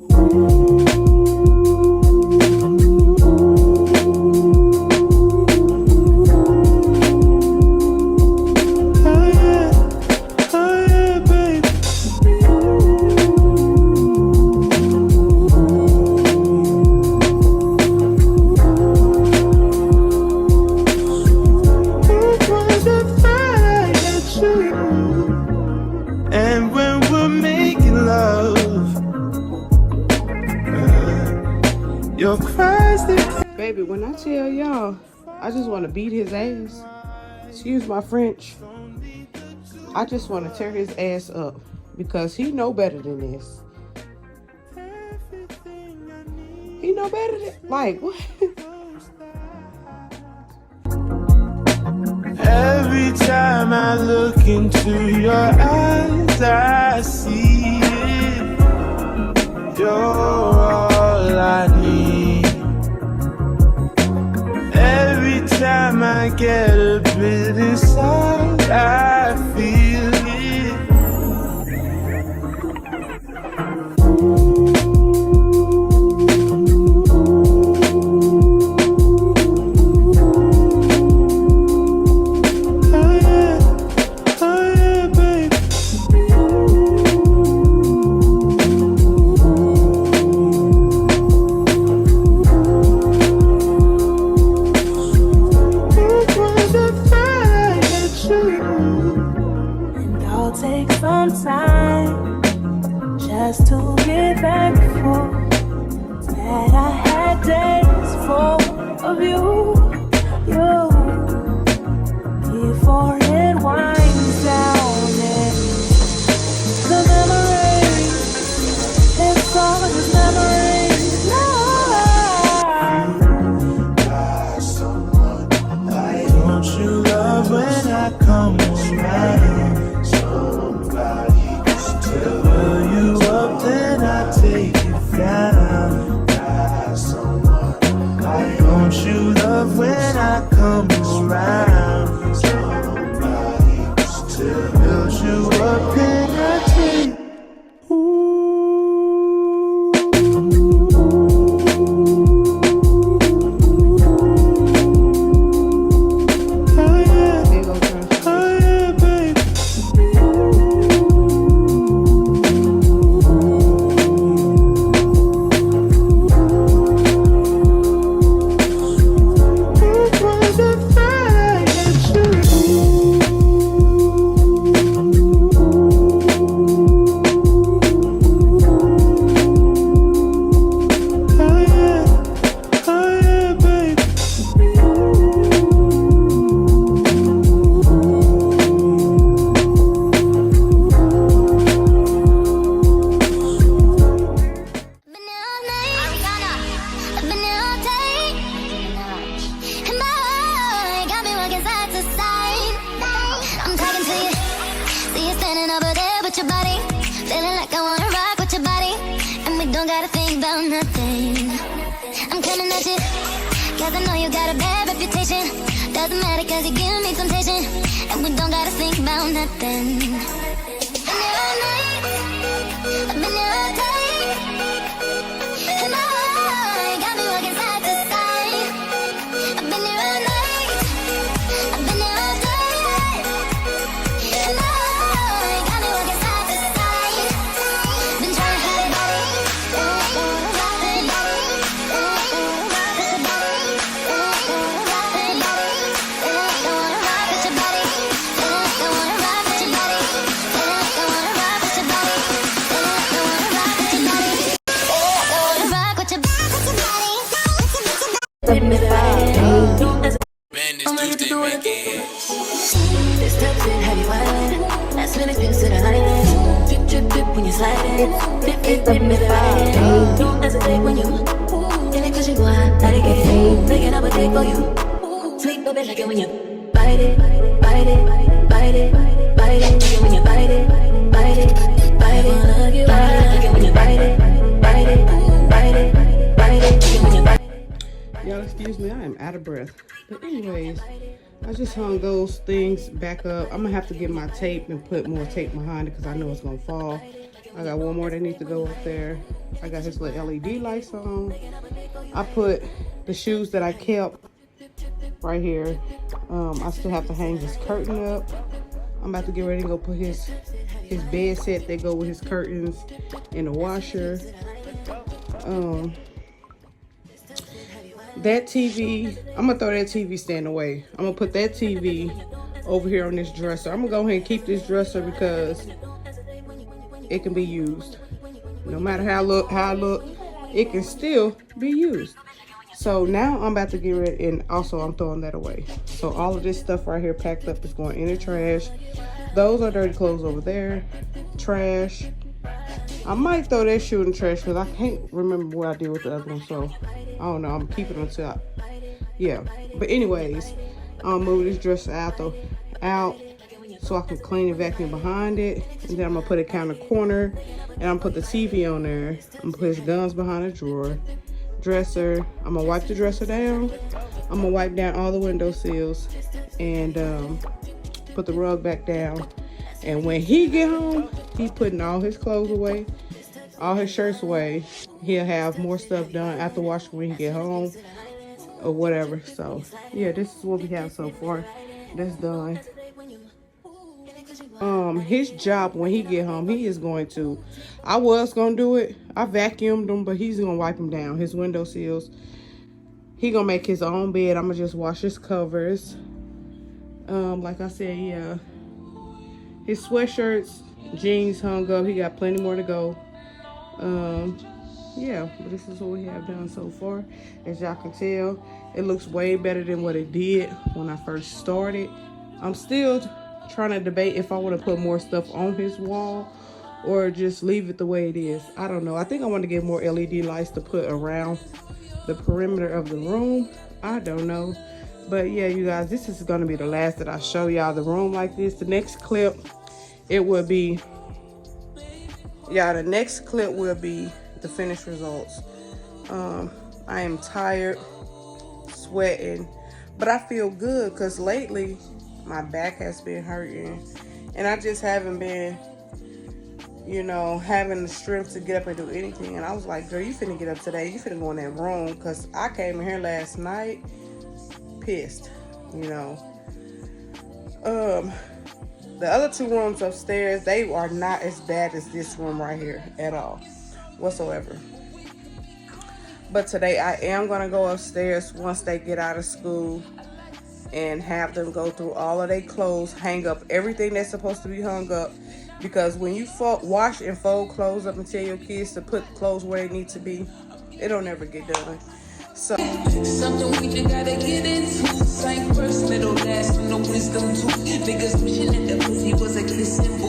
And when we're making love, your cries that Baby, when I tell y'all, I just want to beat his ass. Excuse my French. I just want to tear his ass up because he know better than this. He know better than, like, what? every time I look into your eyes, I see it. You're all I need. Every time I get a bit inside, I feel it. Take some time just to get back and forth. That I had days full of you before it winds down. And the memories, it's all just memories. Don't you love when I come around? Fill you up, then I take it down. Don't you love when I come around? Build you up, then I take. Cause I know you got a bad reputation. Doesn't matter cause you give me temptation. And we don't gotta think about nothing. Been there all night, I've been there all day. And my heart got me walking side to side. I've been there all night, I've been there all day. And my heart got me walking side to side. Been trying to hide it, body. This touch it, have you wine? That's when it's piss to the line. Drip, drip, drip when you slide it. Dip, dip, dip, me fire. Don't hesitate when you in it cause you want, let it get. Breaking up a dick for you. Sweet baby like it when you bite it, bite it, bite it, bite it. Like it when you bite it, bite it, bite it. Wanna hug you, like it when you bite it, bite it, bite it, bite it. Like it when you bite it. Y'all excuse me, I am out of breath. But anyways, I just hung those things back up. I'm gonna have to get my tape and put more tape behind it because I know it's gonna fall. I got one more that needs to go up there. I got his little LED lights on. I put the shoes that I kept right here. I still have to hang his curtain up. I'm about to get ready to go put his bed set that go with his curtains in the washer. That TV, I'm gonna throw that TV stand away. I'm gonna put that TV over here on this dresser. I'm gonna go ahead and keep this dresser because it can be used. No matter how I look, it can still be used. So now I'm about to get rid, and also I'm throwing that away. So all of this stuff right here packed up is going in the trash. Those are dirty clothes over there. Trash. I might throw that shoe in the trash because I can't remember what I did with the other one. So I don't know. I'm keeping it until yeah. But anyways, I'll move this dresser out so I can clean and vacuum behind it. And then I'm gonna put it kind of corner, and I'm gonna put the TV on there. I'm gonna put his guns behind the drawer. Dresser. I'm gonna wipe the dresser down. I'm gonna wipe down all the window sills and put the rug back down. And when he get home, he's putting all his clothes away, all his shirts away. He'll have more stuff done after washing when he get home or whatever. So yeah, this is what we have so far. That's done. His job when he get home, he is going to, I was gonna do it. I vacuumed him, but he's gonna wipe them down, his window sills. He gonna make his own bed. I'm gonna just wash his covers. Like I said, yeah. His sweatshirts, jeans hung up. He got plenty more to go. Yeah, but this is what we have done so far. As y'all can tell, it looks way better than what it did when I first started. I'm still trying to debate if I want to put more stuff on his wall or just leave it the way it is. I don't know. I think I want to get more LED lights to put around the perimeter of the room. I don't know. But yeah, you guys, this is going to be the last that I show y'all the room like this. The next clip, it will be, the next clip will be the finished results. I am tired, sweating, but I feel good because lately my back has been hurting and I just haven't been, having the strength to get up and do anything. And I was like, girl, you finna get up today. You finna go in that room because I came in here last night pissed, The other two rooms upstairs, they are not as bad as this room right here at all, whatsoever. But today I am going to go upstairs once they get out of school and have them go through all of their clothes, hang up everything that's supposed to be hung up. Because when you wash and fold clothes up and tell your kids to put clothes where they need to be, it don't ever get done. So something we just gotta get into. Same person, it'll last with no wisdom too. Niggas wishing that the pussy was a kissing.